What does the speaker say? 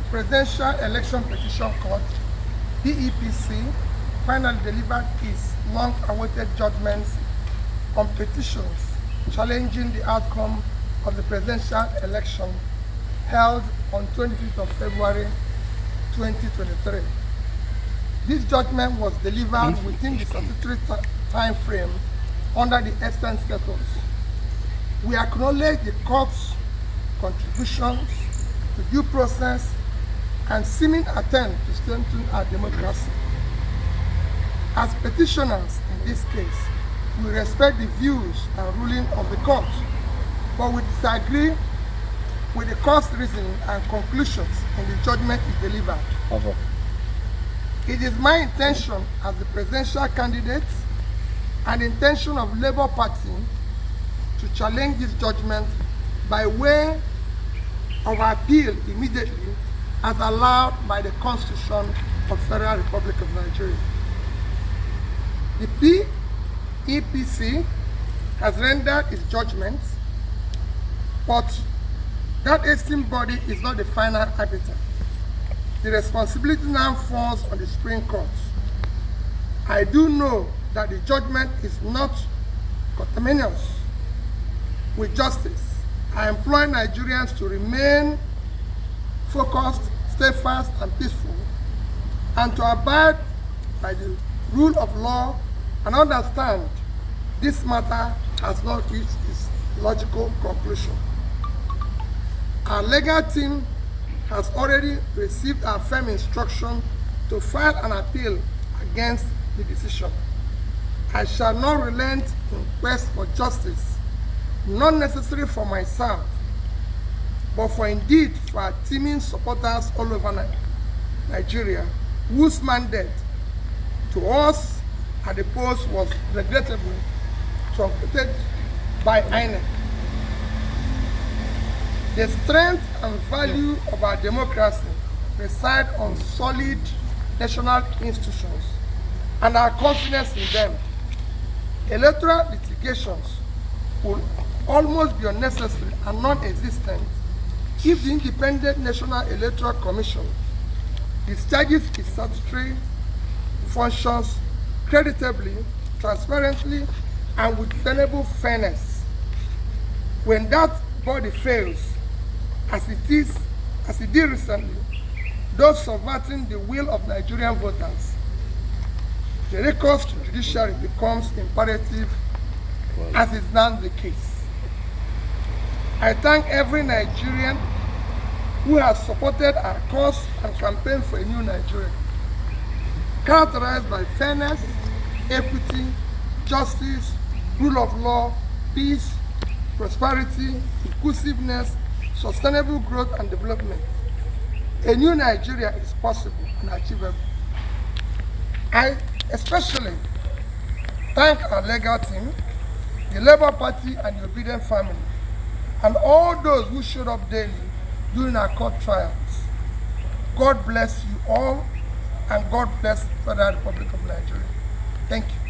Presidential Election Petition Court, PEPC, finally delivered its long-awaited judgments on petitions challenging the outcome of the presidential election held on 25th of February 2023. This judgment was delivered within the statutory time frame under the extant status. We acknowledge the court's contributions to due process and seeming attempt to strengthen our democracy. As petitioners in this case, we respect the views and ruling of the court, but we disagree with the court's reasoning and conclusions in the judgment it delivered. It is my intention as the presidential candidate and the intention of Labour Party to challenge this judgment by way of appeal immediately as allowed by the Constitution of Federal Republic of Nigeria. The PEPC has rendered its judgment, but that esteemed body is not the final arbiter. The responsibility now falls on the Supreme Court. I do know that the judgment is not conterminous with justice. I implore Nigerians to remain focused, steadfast, and peaceful, and to abide by the rule of law and understand this matter has not reached its logical conclusion. Our legal team has already received our firm instruction to file an appeal against the decision. I shall not relent in quest for justice, not necessarily for myself, but for indeed for our teeming supporters all over Nigeria, whose mandate to us at the post was regrettably truncated by INEC. The strength and value of our democracy reside on solid national institutions and our confidence in them. Electoral litigations will almost be unnecessary and non-existent if the Independent National Electoral Commission discharges its statutory functions creditably, transparently, and with tenable fairness. When that body fails, as it did recently, those subverting the will of Nigerian voters, the recourse to judiciary becomes imperative, as is now the case. I thank every Nigerian who has supported our cause and campaign for a new Nigeria, characterized by fairness, equity, justice, rule of law, peace, prosperity, inclusiveness, sustainable growth and development. A new Nigeria is possible and achievable. I especially thank our legal team, the Labour Party and the obedient family, and all those who showed up daily during our court trials. God bless you all, and God bless the Federal Republic of Nigeria. Thank you.